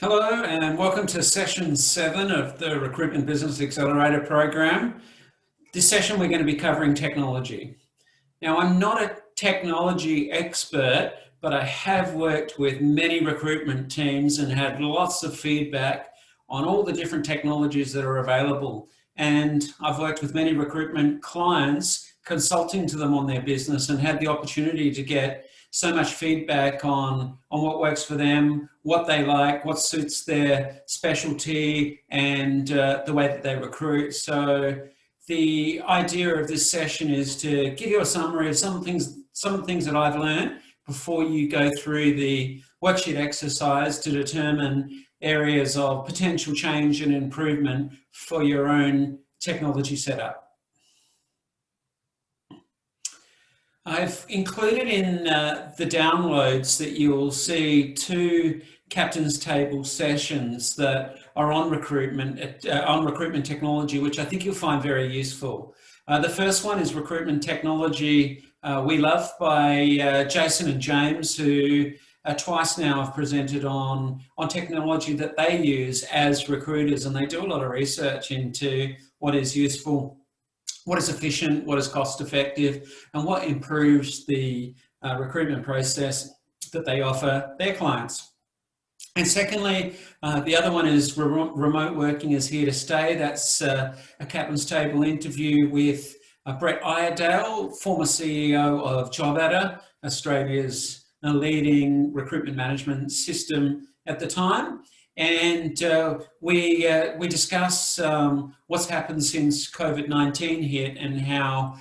Hello and welcome to session 7 of the Recruitment Business Accelerator Program. This session we're going to be covering technology. Now, I'm not a technology expert, but I have worked with many recruitment teams and had lots of feedback on all the different technologies that are available. And I've worked with many recruitment clients, consulting to them on their business, and had the opportunity to get so much feedback on what works for them, what they like, what suits their specialty, and the way that they recruit. So the idea of this session is to give you a summary of some things that I've learned before you go through the worksheet exercise to determine areas of potential change and improvement for your own technology setup. I've included in the downloads that you'll see 2 captain's table sessions that are on recruitment technology, which I think you'll find very useful. The first one is Recruitment Technology We Love by Jason and James, who twice now have presented on technology that they use as recruiters, and they do a lot of research into what is useful, what is efficient, what is cost effective, and what improves the recruitment process that they offer their clients. And secondly, the other one is Remote Working is Here to Stay. That's a Captain's Table interview with Brett Iredale, former CEO of JobAdder, Australia's leading recruitment management system at the time. And we discuss what's happened since COVID-19 hit and how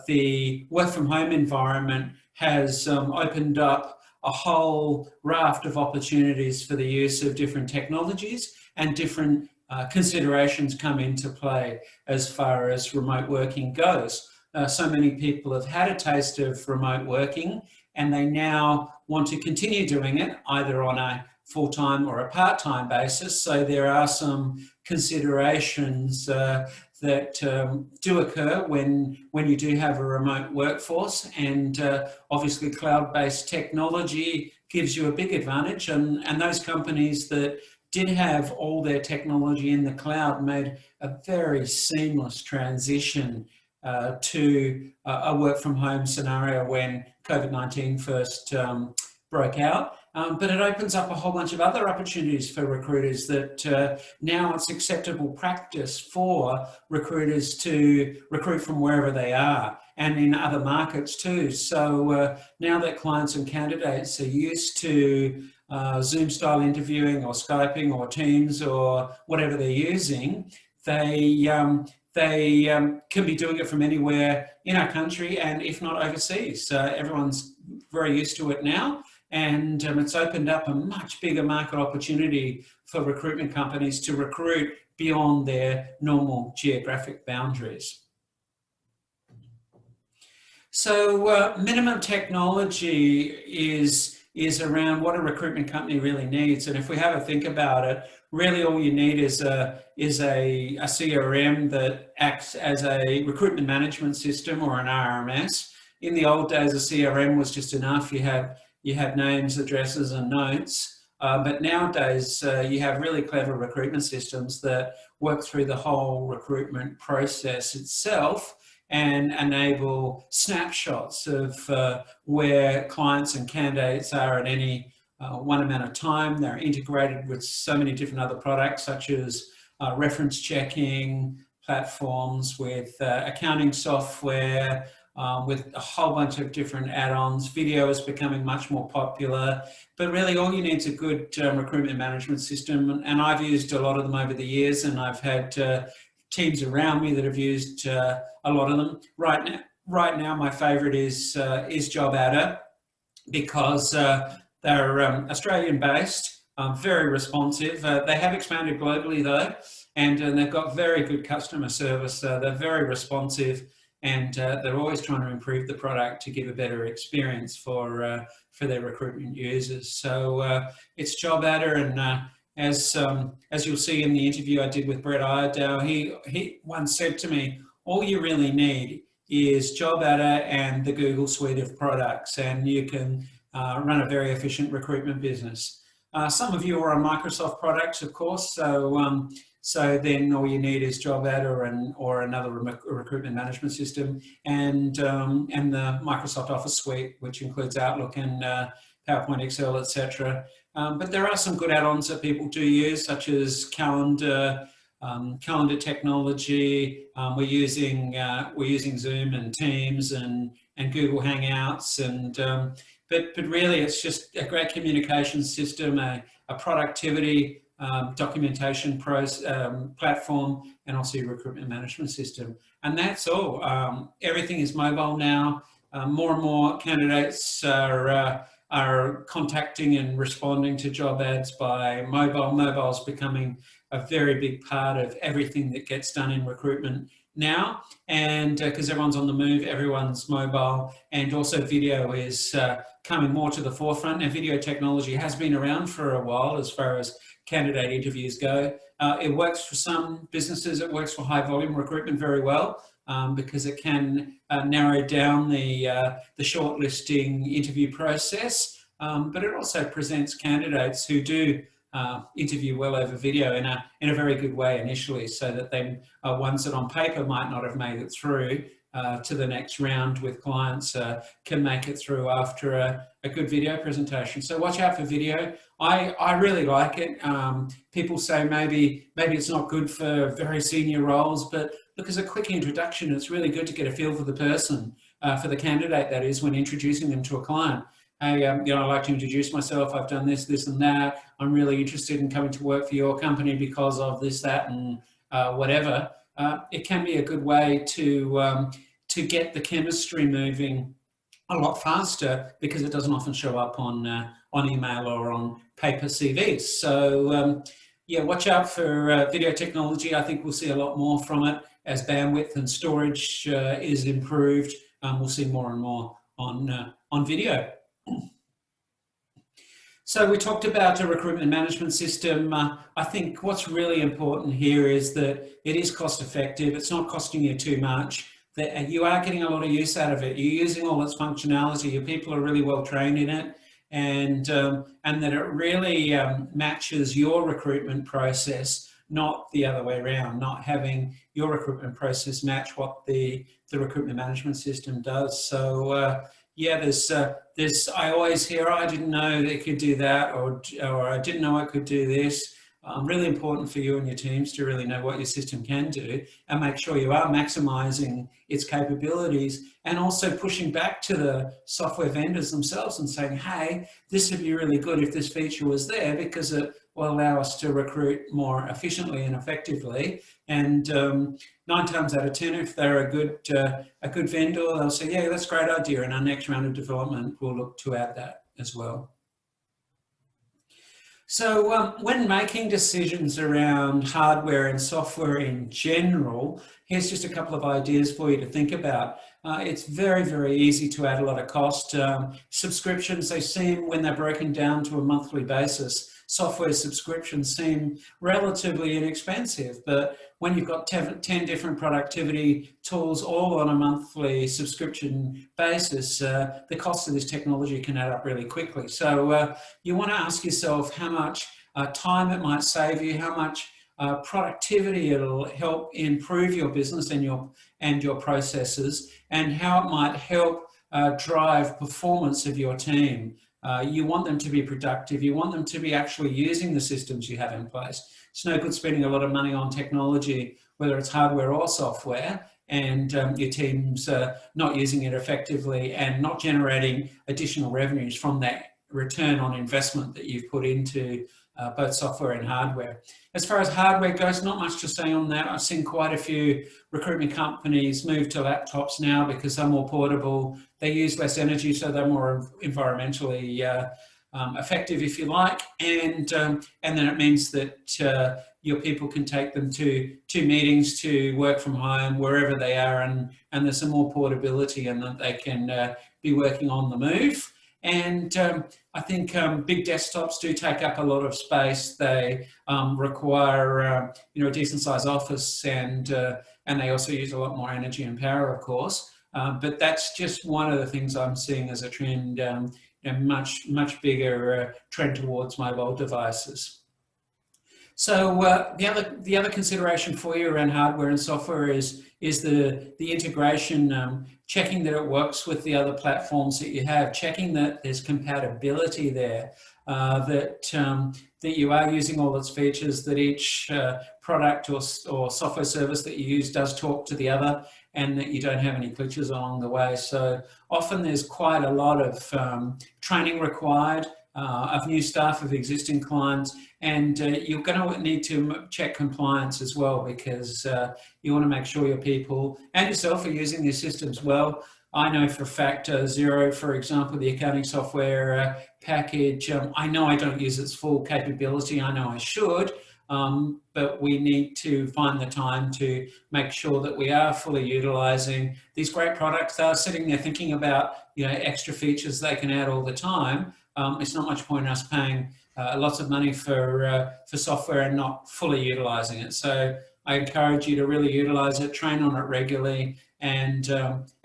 the work from home environment has opened up a whole raft of opportunities for the use of different technologies, and different considerations come into play as far as remote working goes. So many people have had a taste of remote working, and they now want to continue doing it either on a full-time or a part-time basis. So there are some considerations that do occur when you do have a remote workforce, and obviously cloud-based technology gives you a big advantage, and those companies that did have all their technology in the cloud made a very seamless transition to a work from home scenario when COVID-19 first broke out. But it opens up a whole bunch of other opportunities for recruiters that now it's acceptable practice for recruiters to recruit from wherever they are, and in other markets too. So now that clients and candidates are used to Zoom style interviewing or Skyping or Teams or whatever they're using, they can be doing it from anywhere in our country, and if not overseas. Everyone's very used to it now. And it's opened up a much bigger market opportunity for recruitment companies to recruit beyond their normal geographic boundaries. So minimum technology is around what a recruitment company really needs. And if we have a think about it, really all you need is a CRM that acts as a recruitment management system or an RMS. In the old days, a CRM was just enough. You had names, addresses, and notes. But nowadays, you have really clever recruitment systems that work through the whole recruitment process itself and enable snapshots of where clients and candidates are at any one amount of time. They're integrated with so many different other products, such as reference checking platforms, with accounting software, with a whole bunch of different add-ons. Video is becoming much more popular, but really all you need is a good recruitment management system. And I've used a lot of them over the years, and I've had teams around me that have used a lot of them. Right now, my favorite is JobAdder, because they're Australian-based, very responsive. They have expanded globally though, and they've got very good customer service. They're very responsive, and they're always trying to improve the product to give a better experience for their recruitment users. So it's JobAdder, and as you'll see in the interview I did with Brett Iredale, he once said to me, all you really need is JobAdder and the Google suite of products, and you can run a very efficient recruitment business. Some of you are on Microsoft products, of course, so then all you need is Job Ad or another recruitment management system, and the Microsoft Office suite, which includes Outlook and PowerPoint, Excel, etc. But there are some good add-ons that people do use, such as calendar technology. We're using Zoom and Teams and Google Hangouts, but really it's just a great communication system, a productivity documentation platform, and also a recruitment management system. And that's all. Everything is mobile now. More and more candidates are contacting and responding to job ads by mobile. Mobile is becoming a very big part of everything that gets done in recruitment now, and because everyone's on the move, everyone's mobile, and also video is coming more to the forefront. Now, video technology has been around for a while as far as candidate interviews go. It works for some businesses. It works for high volume recruitment very well, because it can narrow down the shortlisting interview process, but it also presents candidates who do interview well over video in a very good way initially, so that they ones that on paper might not have made it through to the next round with clients can make it through after a good video presentation. So watch out for video. I really like it. People say maybe it's not good for very senior roles, but look, as a quick introduction, it's really good to get a feel for the person, for the candidate that is, when introducing them to a client. Hey, I'd like to introduce myself. I've done this, this and that. I'm really interested in coming to work for your company because of this, that, and whatever. It can be a good way to get the chemistry moving a lot faster, because it doesn't often show up on email or on paper CVs. So yeah, watch out for video technology. I think we'll see a lot more from it as bandwidth and storage is improved. We'll see more and more on video. So we talked about a recruitment management system. I think what's really important here is that it is cost effective. It's not costing you too much. That you are getting a lot of use out of it. You're using all its functionality. Your people are really well trained in it, and that it really matches your recruitment process, not the other way around. Not having your recruitment process match what the recruitment management system does. So yeah, there's I always hear, oh, I didn't know they could do that, or I didn't know I could do this. Really important for you and your teams to really know what your system can do, and make sure you are maximising its capabilities, and also pushing back to the software vendors themselves and saying, hey, this would be really good if this feature was there, because it will allow us to recruit more efficiently and effectively. And 9 times out of 10, if they're a good vendor, they'll say, yeah, that's a great idea. In our next round of development, we'll look to add that as well. So when making decisions around hardware and software in general, here's just a couple of ideas for you to think about. It's very, very easy to add a lot of cost. Subscriptions, they seem, when they're broken down to a monthly basis, software subscriptions seem relatively inexpensive, but when you've got 10 different productivity tools all on a monthly subscription basis, the cost of this technology can add up really quickly. So you want to ask yourself how much time it might save you, how much productivity it'll help improve your business and your processes, and how it might help drive performance of your team. You want them to be productive. You want them to be actually using the systems you have in place. It's no good spending a lot of money on technology, whether it's hardware or software, and your team's not using it effectively and not generating additional revenues from that return on investment that you've put into both software and hardware. As far as hardware goes, not much to say on that. I've seen quite a few recruitment companies move to laptops now because they're more portable. They use less energy, so they're more environmentally effective, if you like. And then it means that your people can take them to meetings, to work from home, wherever they are, and there's some more portability, and that they can be working on the move. And I think big desktops do take up a lot of space. They require a decent sized office, and they also use a lot more energy and power, of course. But that's just one of the things I'm seeing as a trend a much bigger trend towards mobile devices. So the other consideration for you around hardware and software is the integration, checking that it works with the other platforms that you have, checking that there's compatibility there, that you are using all its features, that each product or software service that you use does talk to the other, and that you don't have any glitches along the way. So often there's quite a lot of training required of new staff, of existing clients, and you're going to need to check compliance as well, because you want to make sure your people and yourself are using these systems well. I know for a fact Xero, for example, the accounting software package, I know I don't use its full capability. I know I should, but we need to find the time to make sure that we are fully utilising these great products. They're sitting there thinking about, you know, extra features they can add all the time. It's not much point in us paying lots of money for software and not fully utilising it. So I encourage you to really utilise it, train on it regularly, and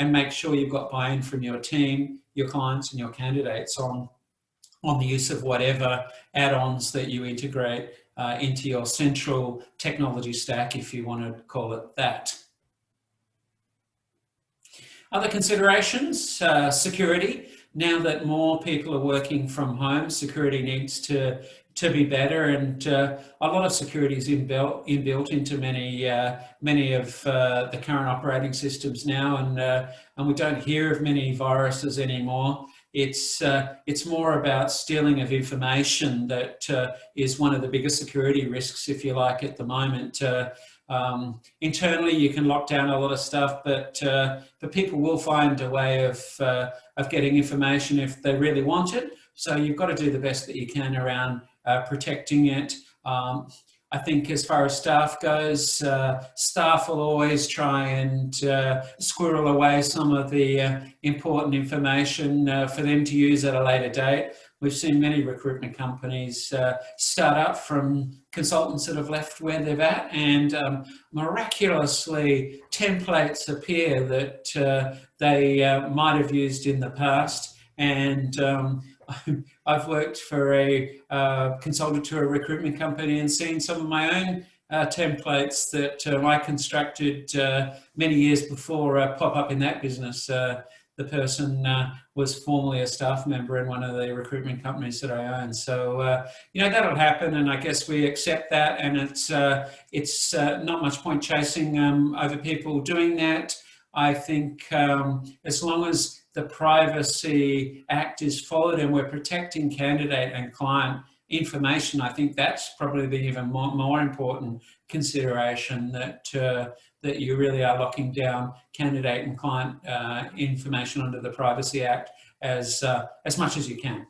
make sure you've got buy-in from your team, your clients, and your candidates on the use of whatever add-ons that you integrate into your central technology stack, if you want to call it that. Other considerations, security. Now that more people are working from home, security needs to be better, and a lot of security is inbuilt into many of the current operating systems now, and we don't hear of many viruses anymore. It's more about stealing of information that is one of the biggest security risks, if you like, at the moment. Internally, you can lock down a lot of stuff, but people will find a way of getting information if they really want it. So you've got to do the best that you can around protecting it. I think as far as staff goes, staff will always try and squirrel away some of the important information for them to use at a later date. We've seen many recruitment companies start up from consultants that have left where they're at, and miraculously templates appear that they might have used in the past. And I've worked for a consultant to a recruitment company and seen some of my own templates that I constructed many years before pop up in that business. The person was formerly a staff member in one of the recruitment companies that I own. So, you know, that'll happen, and I guess we accept that, and it's not much point chasing over people doing that. I think as long as the Privacy Act is followed and we're protecting candidate and client information, I think that's probably the even more important consideration, that you really are locking down candidate and client information under the Privacy Act as much as you can.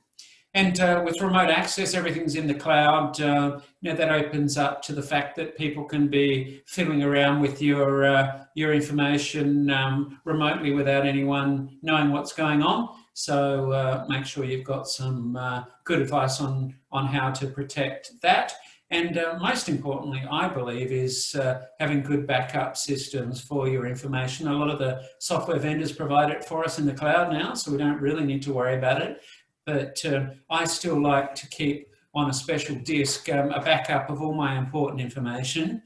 And with remote access, everything's in the cloud. You know, that opens up to the fact that people can be fiddling around with your information remotely without anyone knowing what's going on. So make sure you've got some good advice on how to protect that. And most importantly, I believe, is having good backup systems for your information. A lot of the software vendors provide it for us in the cloud now, so we don't really need to worry about it. But I still like to keep on a special disk a backup of all my important information,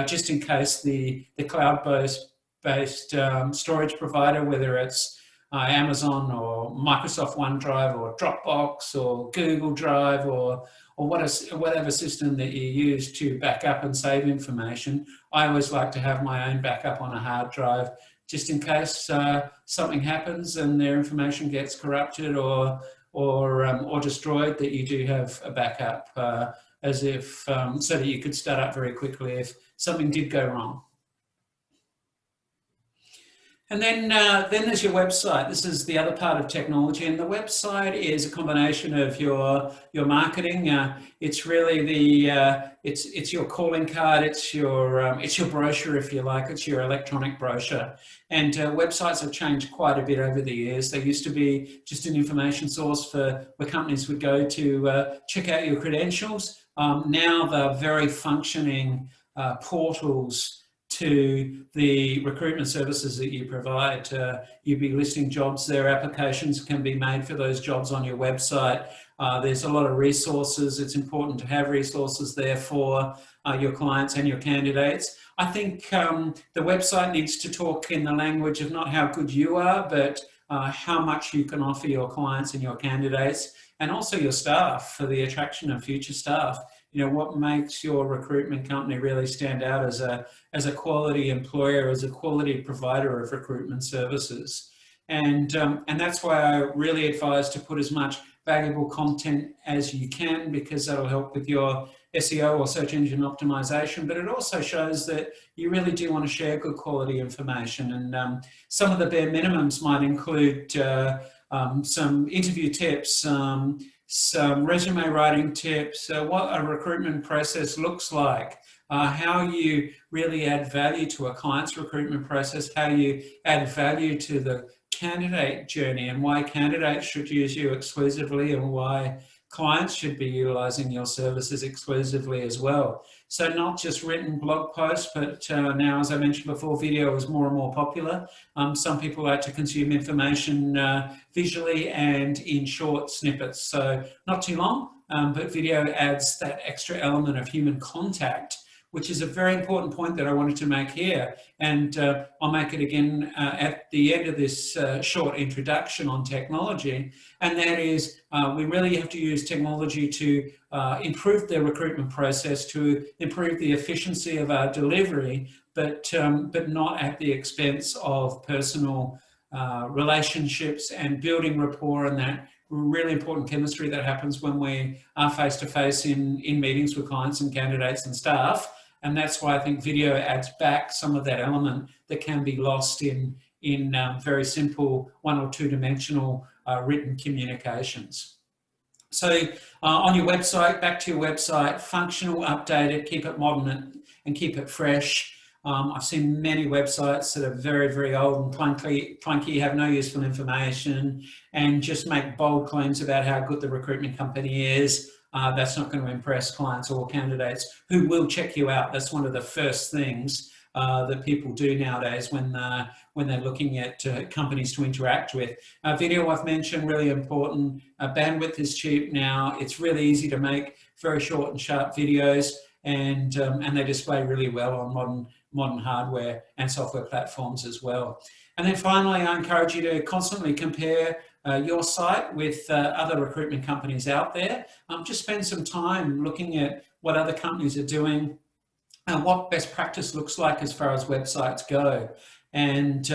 just in case the cloud-based storage provider, whether it's Amazon or Microsoft OneDrive or Dropbox or Google Drive or whatever system that you use to back up and save information, I always like to have my own backup on a hard drive, just in case something happens and their information gets corrupted or destroyed, that you do have a backup so that you could start up very quickly if something did go wrong. And then there's your website. This is the other part of technology, and the website is a combination of your marketing. It's really it's your calling card. It's your brochure, if you like. It's your electronic brochure. And websites have changed quite a bit over the years. They used to be just an information source where companies would go to check out your credentials. Now they're very functioning portals to the recruitment services that you provide. You'll be listing jobs there, applications can be made for those jobs on your website. There's a lot of resources. It's important to have resources there for your clients and your candidates. I think the website needs to talk in the language of not how good you are, but how much you can offer your clients and your candidates, and also your staff, for the attraction of future staff. You know, what makes your recruitment company really stand out as a quality employer, as a quality provider of recruitment services. And that's why I really advise to put as much valuable content as you can, because that'll help with your SEO or search engine optimization, but it also shows that you really do want to share good quality information. And some of the bare minimums might include some interview tips, some resume writing tips, what a recruitment process looks like, how you really add value to a client's recruitment process, how you add value to the candidate journey, and why candidates should use you exclusively, and why clients should be utilising your services exclusively as well. So not just written blog posts, but now, as I mentioned before, video is more and more popular. Some people like to consume information visually and in short snippets, so not too long, but video adds that extra element of human contact, which is a very important point that I wanted to make here. And I'll make it again at the end of this short introduction on technology. And that is, we really have to use technology to improve the recruitment process, to improve the efficiency of our delivery, but not at the expense of personal relationships and building rapport, and that really important chemistry that happens when we are face-to-face in meetings with clients and candidates and staff. And that's why I think video adds back some of that element that can be lost in very simple one or two dimensional written communications. So on your website, back to your website, functional, updated, keep it modern and keep it fresh. I've seen many websites that are very, very old and clunky, have no useful information, and just make bold claims about how good the recruitment company is. That's not going to impress clients or candidates who will check you out. That's one of the first things that people do nowadays when they're looking at companies to interact with. Video, I've mentioned, really important. Bandwidth is cheap now. It's really easy to make very short and sharp videos, and they display really well on modern hardware and software platforms as well. And then finally, I encourage you to constantly compare your site with other recruitment companies out there. Just spend some time looking at what other companies are doing and what best practice looks like as far as websites go. And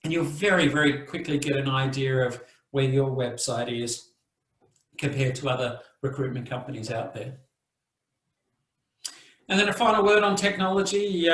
you'll very, very quickly get an idea of where your website is compared to other recruitment companies out there. And then a final word on technology.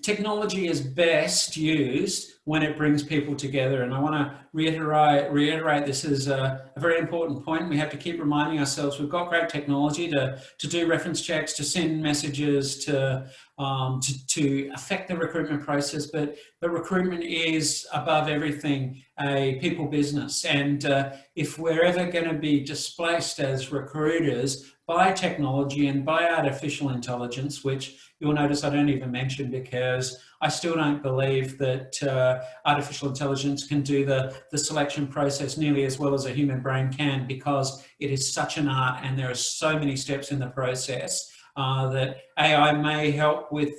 Technology is best used when it brings people together. And I want to reiterate this is a very important point. We have to keep reminding ourselves we've got great technology to do reference checks, to send messages, to affect the recruitment process, but recruitment is above everything a people business. And if we're ever going to be displaced as recruiters by technology and by artificial intelligence, which you'll notice I don't even mention because I still don't believe that artificial intelligence can do the selection process nearly as well as a human brain can, because it is such an art and there are so many steps in the process. That AI may help with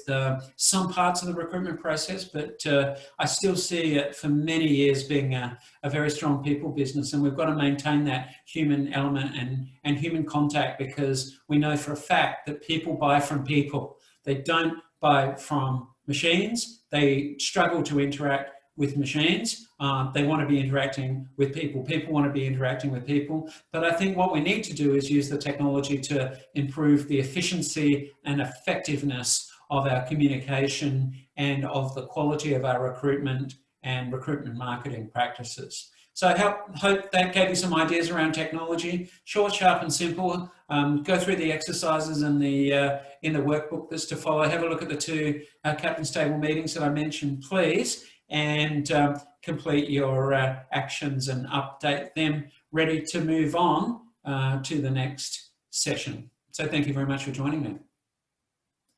some parts of the recruitment process, but I still see it for many years being a very strong people business, and we've got to maintain that human element and human contact, because we know for a fact that people buy from people. They don't buy from machines. They struggle to interact with machines. They want to be interacting with people. People want to be interacting with people. But I think what we need to do is use the technology to improve the efficiency and effectiveness of our communication and of the quality of our recruitment and recruitment marketing practices. So I hope that gave you some ideas around technology. Short, sharp and simple. Go through the exercises in the workbook that's to follow. Have a look at the two Captain's Table meetings that I mentioned, please, and complete your actions and update them, ready to move on to the next session. So thank you very much for joining me.